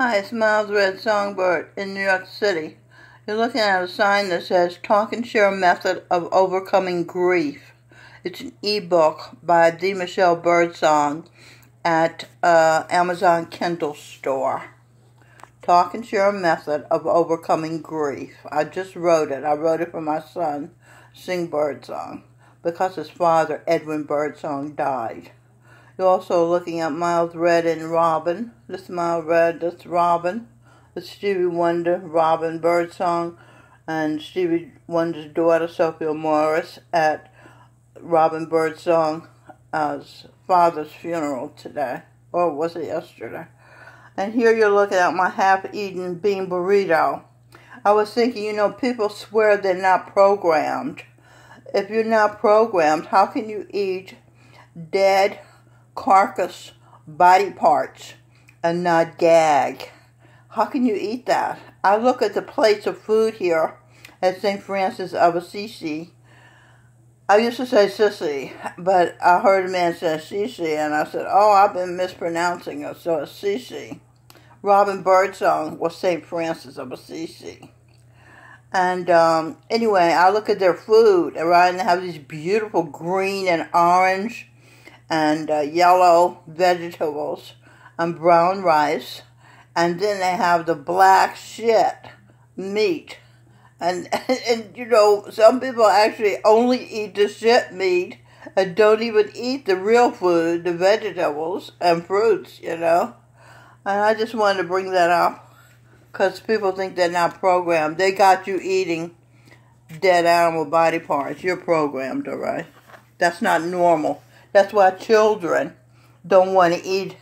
Hi, it's Miles Red Songbird in New York City. You're looking at a sign that says Talk and Share Method of Overcoming Grief. It's an ebook by D. Michelle Birdsong at Amazon Kindle store. Talk and Share Method of Overcoming Grief. I just wrote it. I wrote it for my son, Sing Birdsong, because his father, Edwin Birdsong, died. You're also looking at Miles Red and Robin. This Miles Red, this Robin. It's Stevie Wonder, Robin Birdsong, and Stevie Wonder's daughter, Sophia Morris, at Robin Birdsong's father's funeral today. Or was it yesterday? And here you're looking at my half-eaten bean burrito. I was thinking, people swear they're not programmed. If you're not programmed, how can you eat dead carcass body parts and not gag? How can you eat that? I look at the plates of food here at St. Francis of Assisi. I used to say Sissy, but I heard a man say Assisi, and I said, oh, I've been mispronouncing it, so Assisi. Robin Birdsong was St. Francis of Assisi. And anyway, I look at their food, right, and they have these beautiful green and orange and yellow vegetables and brown rice, and then they have the black shit meat, and some people actually only eat the shit meat and don't even eat the real food, the vegetables and fruits, and I just wanted to bring that up because people think they're not programmed. They got you eating dead animal body parts. You're programmed, all right? That's not normal. That's why children don't want to eat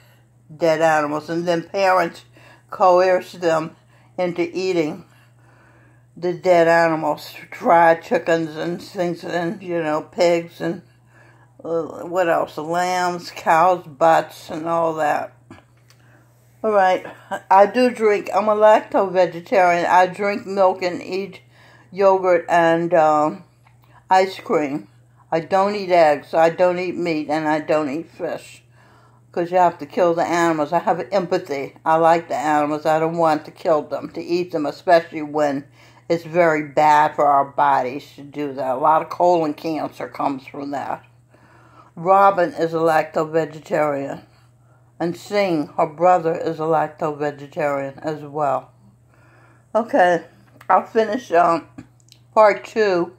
dead animals, and then parents coerce them into eating the dead animals, fried chickens and things, and pigs and what else? Lambs, cows' butts, and all that. All right, I do drink. I'm a lacto-vegetarian. I drink milk and eat yogurt and ice cream. I don't eat eggs, I don't eat meat, and I don't eat fish. Because you have to kill the animals. I have empathy. I like the animals. I don't want to kill them, to eat them, especially when it's very bad for our bodies to do that. A lot of colon cancer comes from that. Robin is a lacto-vegetarian. And Sing, her brother, is a lacto-vegetarian as well. Okay, I'll finish part 2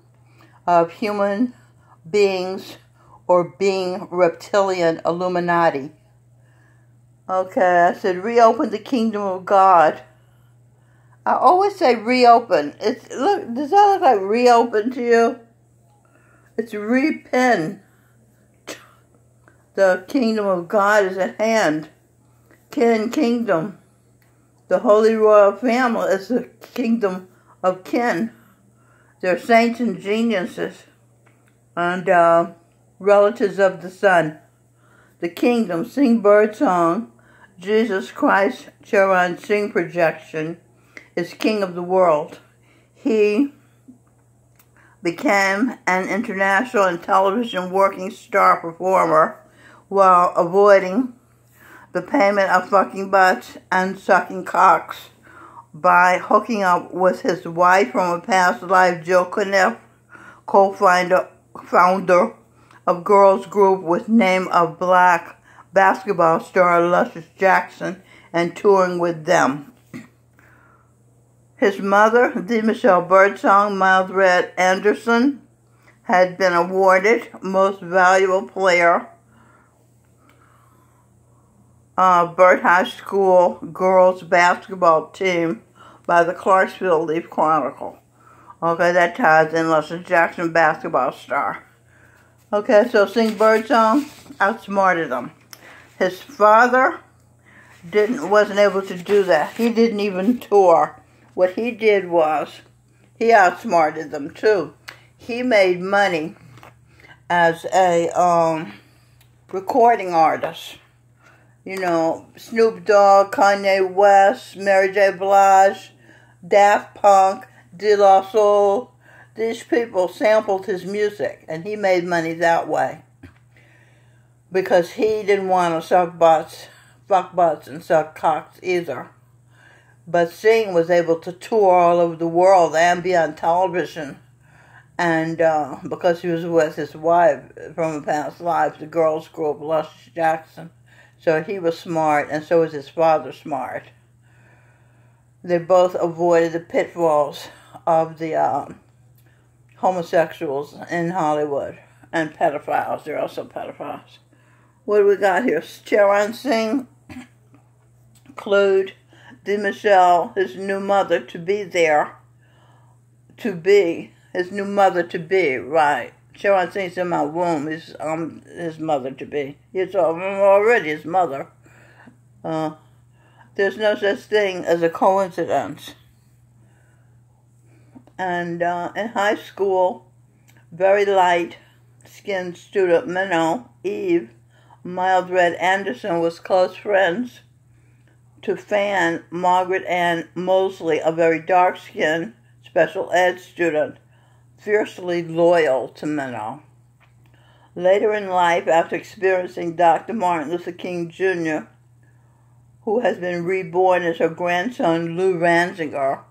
of human beings or being reptilian Illuminati. Okay, I said reopen the kingdom of God. I always say reopen. Look, does that look like reopen to you? It's repin. The kingdom of God is at hand. Kin kingdom. The Holy Royal Family is the kingdom of kin. They're saints and geniuses and relatives of the Son. The kingdom, Sing Birdsong, Jesus Christ, Charon Sing projection, is king of the world. He became an international and television working star performer while avoiding the payment of fucking butts and sucking cocks by hooking up with his wife from a past life, Jill Kniff, co-founder of girls group with name of black basketball star Luscious Jackson, and touring with them. His mother, D. Michelle Birdsong, Miles Red Anderson, had been awarded Most Valuable Player, Burt High School girls basketball team by the Clarksville Leaf Chronicle. Okay, that ties in Luscious Jackson, basketball star. Okay, so Sing Birdsong outsmarted him. His father wasn't able to do that. He didn't even tour. What he did was, he outsmarted them too. He made money as a recording artist. Snoop Dogg, Kanye West, Mary J. Blige, Daft Punk, De La Soul. These people sampled his music, and he made money that way. Because he didn't want to suck butts, fuck butts, and suck cocks either. But Singh was able to tour all over the world and be on television. And because he was with his wife from a past life, the girls group, Luscious Jackson. So he was smart, and so was his father smart. They both avoided the pitfalls of the homosexuals in Hollywood and pedophiles. They're also pedophiles. What do we got here? Charan Singh clued Michelle, his new mother, to be there. To be. His new mother to be, right. Charan Singh's in my womb. He's his mother to be. He's already his mother. There's no such thing as a coincidence. And in high school, very light-skinned student Minnow, Eve, Mildred Anderson, was close friends to fan Margaret Ann Mosley, a very dark-skinned special ed student, fiercely loyal to Minnow. Later in life, after experiencing Dr. Martin Luther King Jr., who has been reborn as her grandson, Lou Ranziger,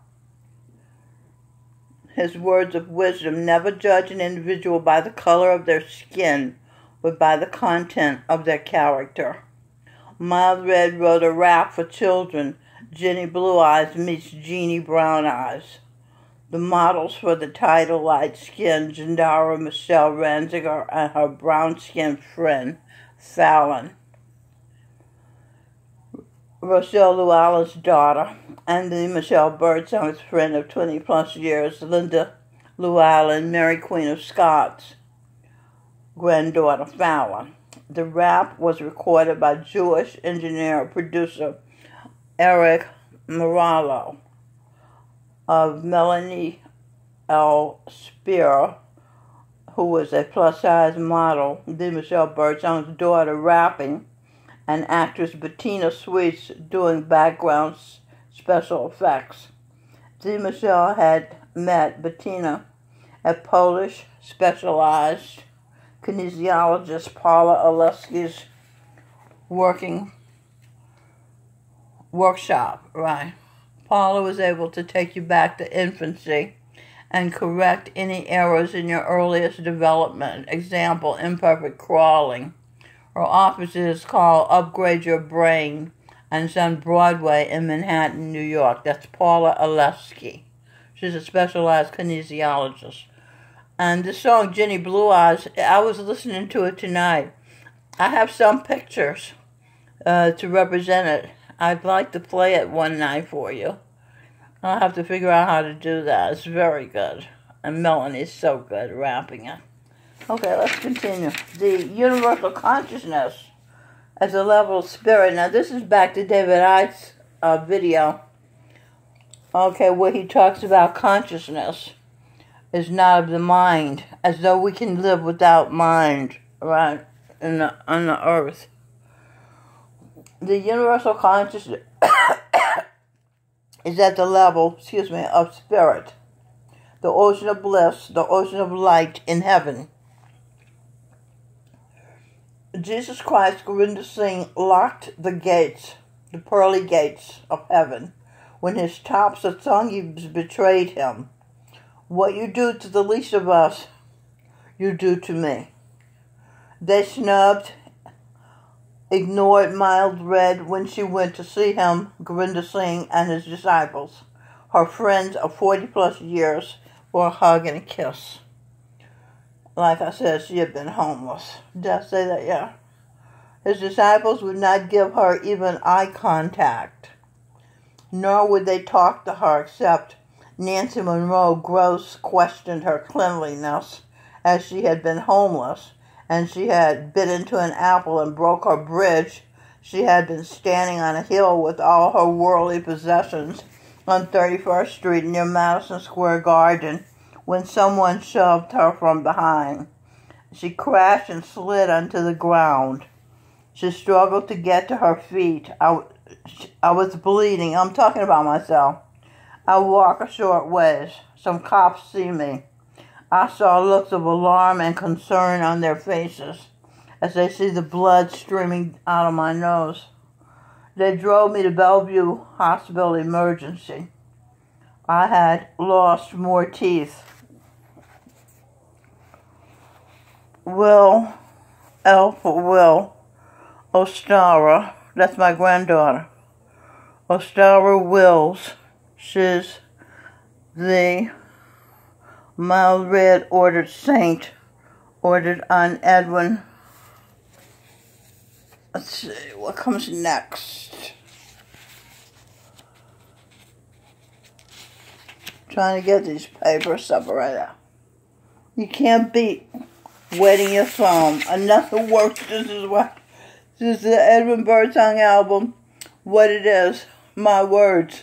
his words of wisdom: never judge an individual by the color of their skin, but by the content of their character. Mildred wrote a rap for children, Jenny Blue Eyes meets Jeannie Brown Eyes. The models for the title, light-skinned Jandara Michelle Ranziger and her brown-skinned friend, Fallon. Rochelle Llewellyn's daughter, and the Michelle Birdsong's friend of 20-plus years, Linda Llewellyn, Mary Queen of Scots' granddaughter, Fallon. The rap was recorded by Jewish engineer-producer Eric Morallo of Melanie L. Spear, who was a plus-size model, the Michelle Birdsong's daughter, rapping, and actress Bettina Sweets doing background special effects. The Michelle had met Bettina at Polish specialized kinesiologist Paula Oleski's workshop, right? Paula was able to take you back to infancy and correct any errors in your earliest development. Example, imperfect crawling. Her office is called Upgrade Your Brain, and it's on Broadway in Manhattan, New York. That's Paula Oleski. She's a specialized kinesiologist. And this song, Jenny Blue Eyes, I was listening to it tonight. I have some pictures to represent it. I'd like to play it one night for you. I'll have to figure out how to do that. It's very good. And Melanie's so good rapping it. Okay, let's continue. The universal consciousness as a level of spirit. Now, this is back to David Icke's video. Okay, where he talks about consciousness is not of the mind, as though we can live without mind, right, on the earth. The universal consciousness is at the level, of spirit, the ocean of bliss, the ocean of light in heaven. Jesus Christ, Gurinder Singh, locked the gates, the pearly gates of heaven, when his top Satsangis betrayed him. What you do to the least of us, you do to me. They snubbed, ignored Mildred when she went to see him, Gurinder Singh and his disciples, her friends of 40-plus years, for a hug and a kiss. Like I said, she had been homeless. Did I say that? Yeah. His disciples would not give her even eye contact, nor would they talk to her, except Nancy Monroe Gross questioned her cleanliness, as she had been homeless, and she had bit into an apple and broke her bridge. She had been standing on a hill with all her worldly possessions on 31st Street near Madison Square Garden, when someone shoved her from behind. She crashed and slid onto the ground. She struggled to get to her feet. I was bleeding. I'm talking about myself. I walk a short ways. Some cops see me. I saw looks of alarm and concern on their faces as they see the blood streaming out of my nose. They drove me to Bellevue Hospital emergency. I had lost more teeth. Will, L for Will, Ostara, that's my granddaughter. Ostara Wills, she's the mild red ordered saint, ordered on Edwin. Let's see, what comes next? Trying to get these papers separated. You can't beat wetting your thumb. Another work. This is the Edwin Birdsong album. What it is. My words.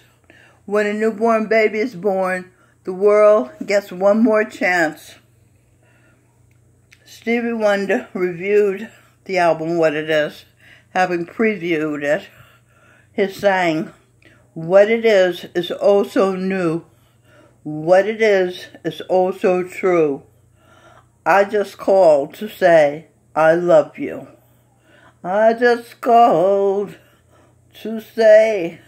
When a newborn baby is born, the world gets one more chance. Stevie Wonder reviewed the album What It Is, having previewed it. He sang, "What it is oh so new. What it is oh so true. I just called to say I love you. I just called to say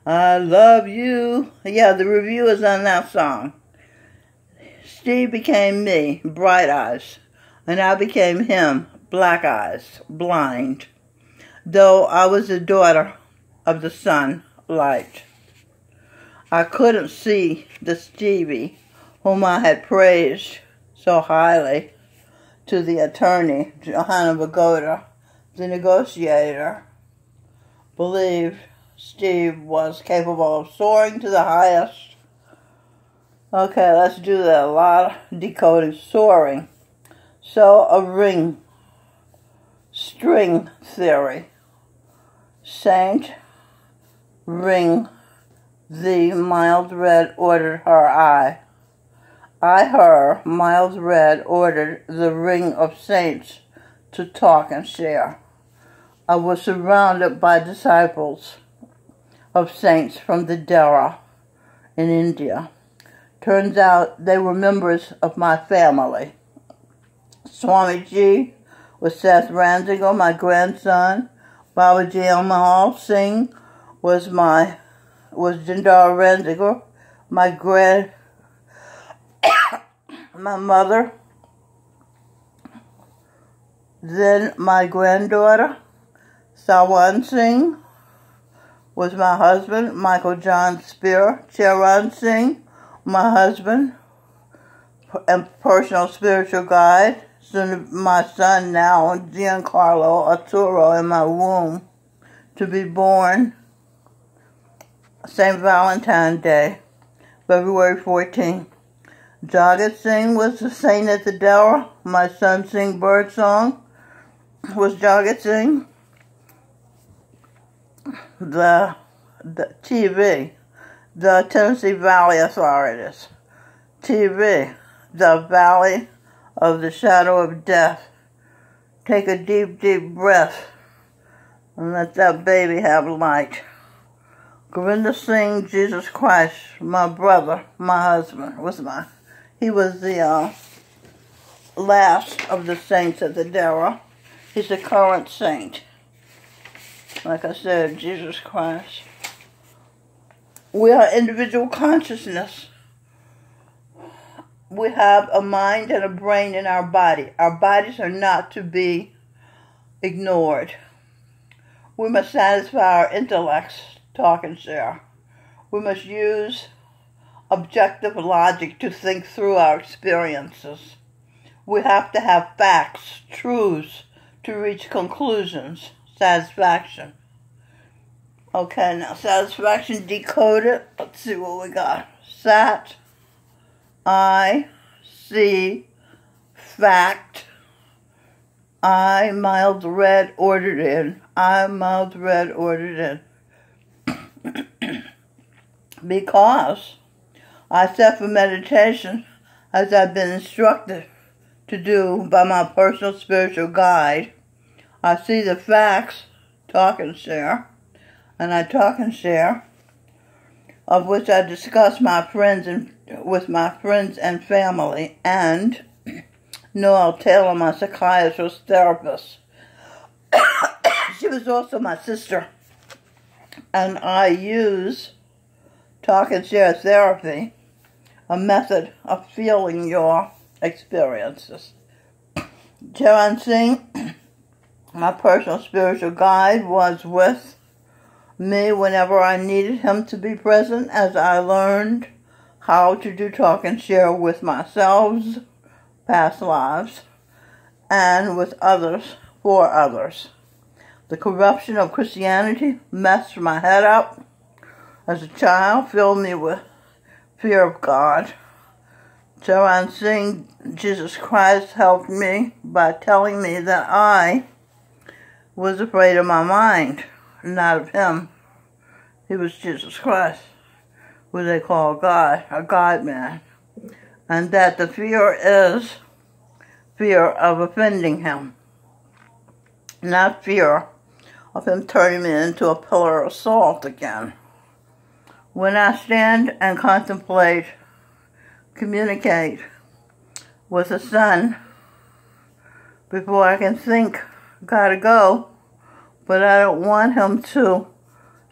I love you." Yeah, the review is on that song. Steve became me, bright eyes, and I became him, black eyes, blind, though I was the daughter of the sun, light. I couldn't see the Stevie whom I had praised so highly to the attorney, Johanna Vagoda, the negotiator, believed Steve was capable of soaring to the highest. Okay, let's do that. A lot of decoding. Soaring. So, a ring. String theory. Saint, ring, the mild red ordered her I. I, her, mild red, ordered the ring of saints to talk and share. I was surrounded by disciples of saints from the Dara in India. Turns out they were members of my family. Swamiji was Seth Randigal, my grandson. Babaji Amal Singh was Jindal Randigal, my mother. Then my granddaughter, Sawan Singh, was my husband. Michael John Spear, Charan Singh, my husband and personal spiritual guide. Soon my son now, Giancarlo Arturo, in my womb, to be born St. Valentine's Day, February 14. Jagat Singh was the saint at the Dara. My son Singh Birdsong was Jagat Singh. The TV, the Tennessee Valley Authorities. TV, the Valley of the Shadow of Death. Take a deep, deep breath and let that baby have light. Govinda Singh, Jesus Christ, my brother, my husband, he was the last of the saints at the Dara. He's the current saint. Like I said, Jesus Christ. We are individual consciousness. We have a mind and a brain in our body. Our bodies are not to be ignored. We must satisfy our intellects, talk and share. We must use objective logic to think through our experiences. We have to have facts, truths, to reach conclusions, satisfaction. Okay, now satisfaction decoded. Let's see what we got. Sat, I, see, fact, I, mild red, ordered in. I, mild red, ordered in. Because I sat for meditation as I've been instructed to do by my personal spiritual guide. I see the facts, talk and share, and I talk and share, of which I discuss with my friends and family, and Noel Taylor, my psychiatrist therapist. She was also my sister. And I use talk and share therapy, a method of feeling your experiences. Charan Singh, my personal spiritual guide, was with me whenever I needed him to be present, as I learned how to do talk and share with myself, past lives, and with others, for others. The corruption of Christianity messed my head up as a child, filled me with fear of God. Charan Singh, Jesus Christ, helped me by telling me that I was afraid of my mind, not of him. He was Jesus Christ, who they call God, a God-man. And that the fear is fear of offending him, not fear of him turning me into a pillar of salt again. When I stand and contemplate, communicate with the Son, before I can think, gotta go, but I don't want him to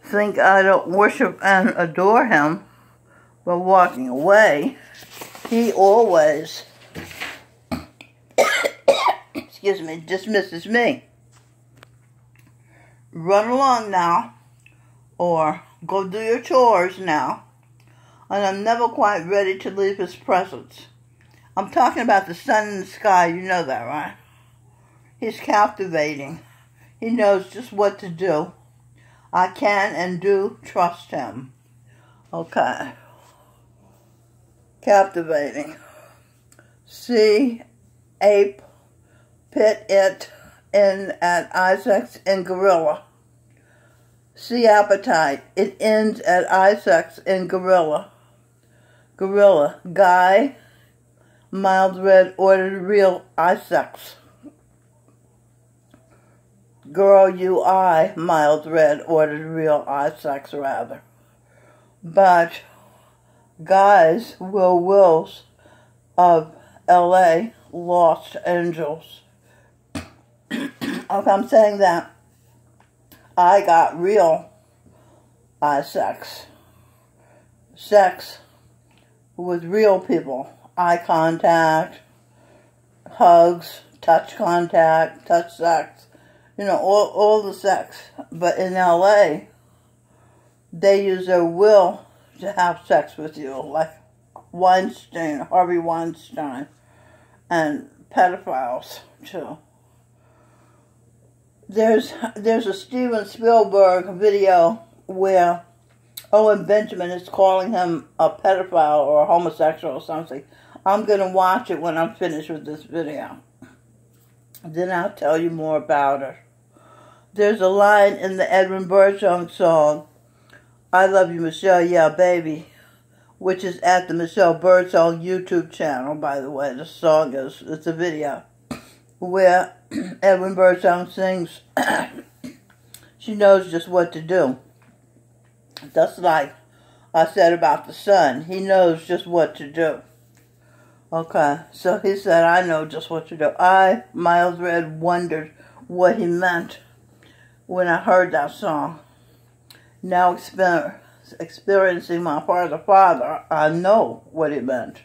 think I don't worship and adore him by walking away. He always, dismisses me. Run along now, or go do your chores now. And I'm never quite ready to leave his presence. I'm talking about the sun in the sky, you know that, right? He's captivating. He knows just what to do. I can and do trust him. Okay. Captivating. See, ape, pit it in at Isaac's in gorilla. See appetite. It ends at Isaac's in gorilla. Gorilla. Guy. Mild red ordered real Isaac's. Girl, you I. Mild red ordered real Isaac's rather. But guys wills of L.A. lost angels. Okay, I'm saying that I got real sex with real people. Eye contact, hugs, touch contact, touch sex, all the sex. But in LA, they use their will to have sex with you, like Harvey Weinstein, and pedophiles too. There's a Steven Spielberg video where Owen Benjamin is calling him a pedophile or a homosexual or something. I'm going to watch it when I'm finished with this video. Then I'll tell you more about it. There's a line in the Edwin Birdsong song, I Love You, Michelle, Yeah, Baby, which is at the Michelle Birdsong YouTube channel, by the way. The song it's a video, where Edwin Birdsong sings, she knows just what to do. Just like I said about the sun, he knows just what to do. Okay, so he said, I know just what to do. I, Miles Red, wondered what he meant when I heard that song. Now experiencing my father, I know what it meant.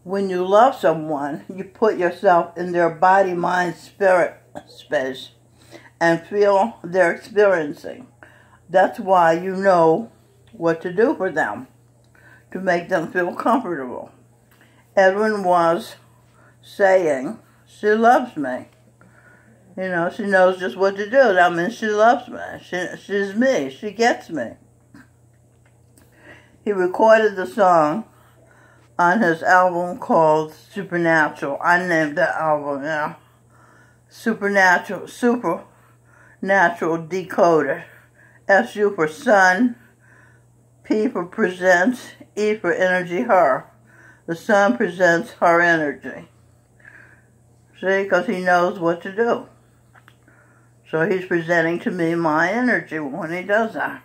When you love someone, you put yourself in their body, mind, spirit space and feel they're experiencing. That's why you know what to do for them, to make them feel comfortable. Edwin was saying, she loves me. She knows just what to do. That means she loves me. She's me. She gets me. He recorded the song on his album called Supernatural. I named that album, yeah. Supernatural Decoded. S-U for sun, P for presents, E for energy, her. The sun presents her energy. See, because he knows what to do. So he's presenting to me my energy when he does that.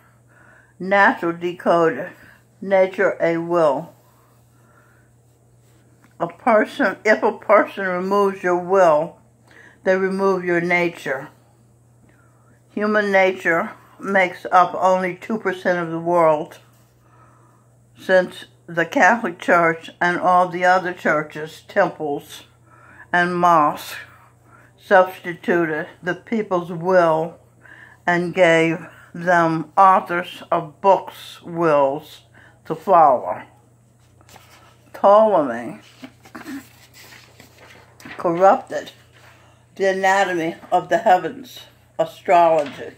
Natural decoded. Nature a will. If a person removes your will, they remove your nature. Human nature makes up only 2% of the world, since the Catholic Church and all the other churches, temples, and mosques substituted the people's will and gave them authors of books' wills to follow. Ptolemy corrupted the anatomy of the heavens, astrology,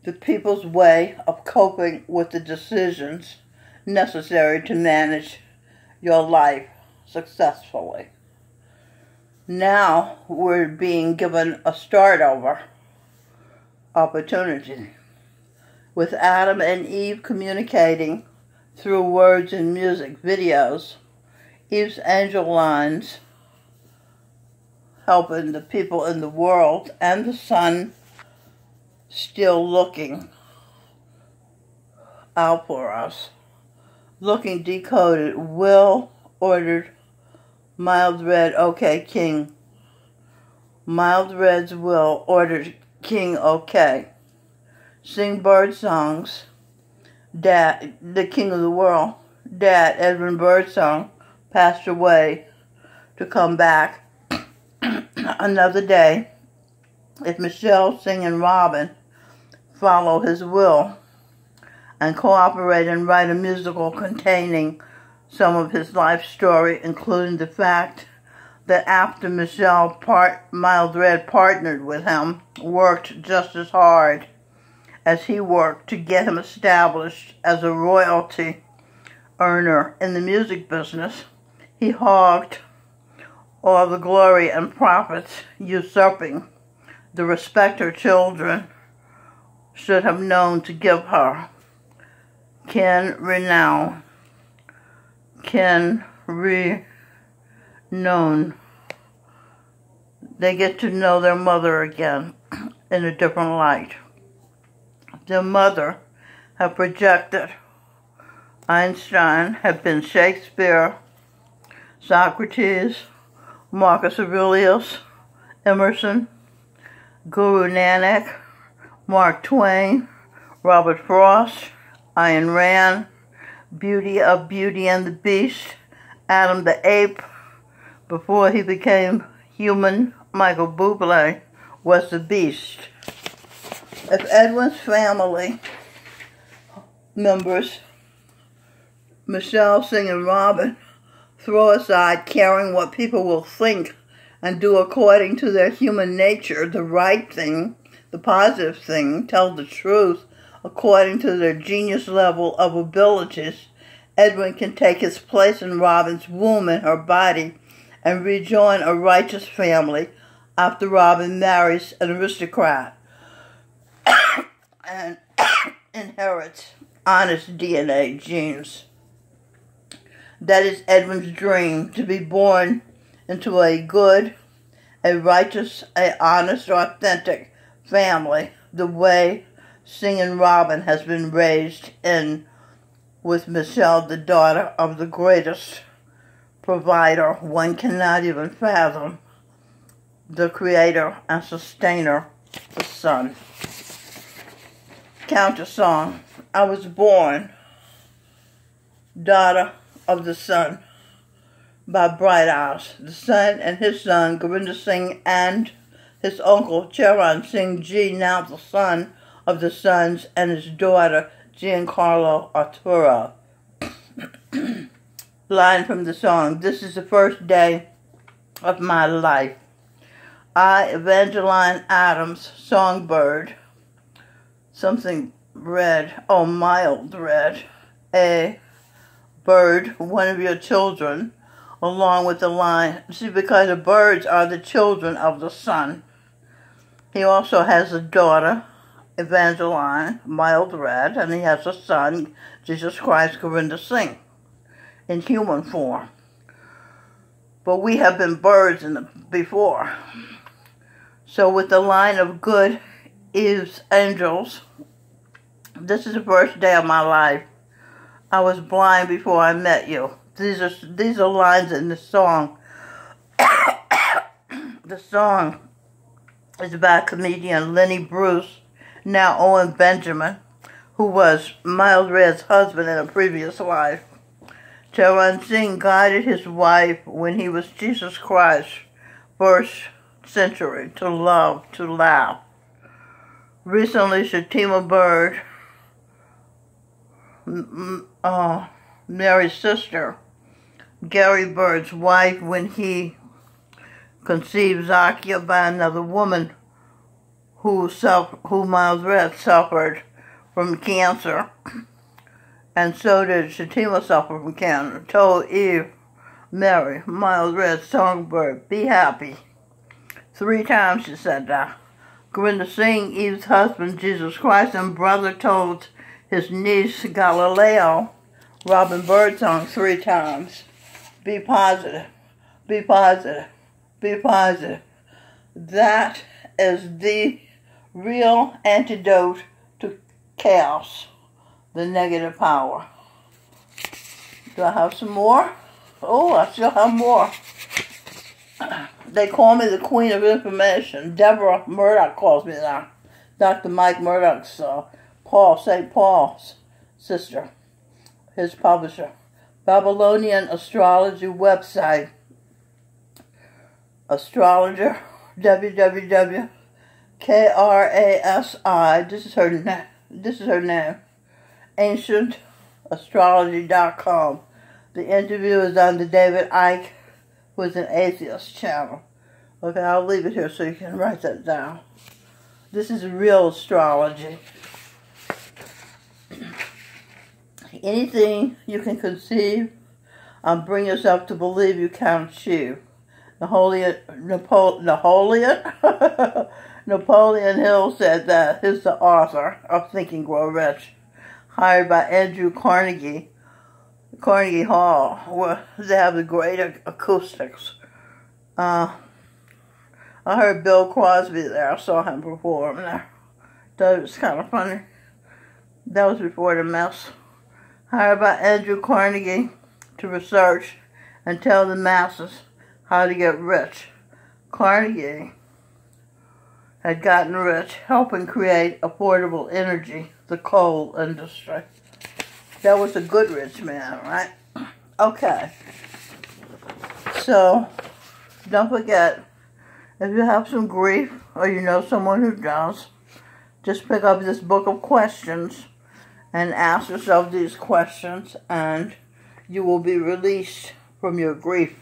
the people's way of coping with the decisions necessary to manage your life successfully. Now we're being given a start-over opportunity, with Adam and Eve communicating through words and music videos, Eve's angel lines helping the people in the world, and the sun still looking out for us. Looking decoded, Will ordered Mild Red, okay, King. Mild Red's will ordered King, okay. Sing bird songs. Dad, the king of the world, Dad, Edwin Birdsong, passed away to come back another day if Michelle, Sing, and Robin follow his will and cooperate and write a musical containing some of his life story, including the fact that after Michelle Mild Red partnered with him, worked just as hard as he worked to get him established as a royalty earner in the music business, he hogged all the glory and profits, usurping the respect her children should have known to give her. Renown. They get to know their mother again in a different light. Their mother had projected. Einstein had been Shakespeare, Socrates, Marcus Aurelius, Emerson, Guru Nanak, Mark Twain, Robert Frost, Ayn Rand, Beauty of Beauty and the Beast, Adam the Ape. Before he became human, Michael Bublé was the Beast. If Edwin's family members, Michelle, Sing, and Robin, throw aside caring what people will think and do according to their human nature, the right thing, the positive thing, tell the truth according to their genius level of abilities, Edwin can take his place in Robin's womb and her body and rejoin a righteous family after Robin marries an aristocrat and inherits honest DNA genes. That is Edwin's dream, to be born into a good, a righteous, a honest, authentic family, the way Sing and Robin has been raised in, with Michelle, the daughter of the greatest provider one cannot even fathom, the creator and sustainer, the sun. Counter song. I was born, daughter of the sun, by Bright Eyes. The sun and his son, Gurinder Singh, and his uncle, Charan Singh Ji, now the son of the sons, and his daughter, Giancarlo Arturo. Line from the song. This is the first day of my life. I, Evangeline Adams, songbird, something red, oh, mild red, a bird, one of your children, along with the line, see, because the birds are the children of the sun. He also has a daughter, Evangeline, mild red, and he has a son, Jesus Christ, Gurinder Singh, in human form. But we have been birds before. So with the line of good Eve's angels, this is the first day of my life. I was blind before I met you. These are lines in the song. The song is by comedian Lenny Bruce now Owen Benjamin, who was Miles Redd's husband in a previous life. Charan Singh guided his wife when he was Jesus Christ, first century, to love, to laugh. Recently, Shatima Bird, Mary's sister, Gary Bird's wife, when he conceived Zakia by another woman who Miles Redd suffered from cancer, and so did Shatima suffer from cancer, told Eve, Mary, Miles Redd's songbird, be happy. 3 times she said that. Gurinder Singh, Eve's husband, Jesus Christ, and brother, told his niece, Galileo, Robin Birdsong 3 times. Be positive, be positive, be positive. That is the real antidote to chaos, the negative power. Do I have some more? Oh, I still have more. They call me the Queen of Information. Deborah Murdoch calls me that. Dr. Mike Murdoch's St. Paul's sister, his publisher. Babylonian astrology website. Astrologer, www.krasi, this is her name, ancientastrology.com. The interview is on the David Icke, who is an atheist, channel. Okay, I'll leave it here so you can write that down. This is real astrology. Anything you can conceive and bring yourself to believe you can achieve. Napoleon Hill said that. He's the author of Think and Grow Rich, hired by Andrew Carnegie Hall, where they have the great acoustics. I heard Bill Crosby there. I saw him perform there. Thought it was kind of funny. That was before the mess. Hired by Andrew Carnegie to research and tell the masses how to get rich. Carnegie had gotten rich helping create affordable energy, the coal industry. That was a good rich man, right? Okay. So, don't forget, if you have some grief or you know someone who does, just pick up this book of questions and ask yourself these questions, and you will be released from your grief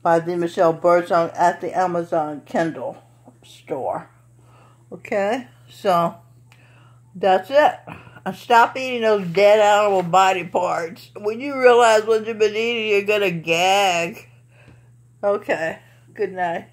by the Michelle Birdsong at the Amazon Kindle store. Okay? So, that's it. And stop eating those dead animal body parts. When you realize what you've been eating, you're going to gag. Okay. Good night.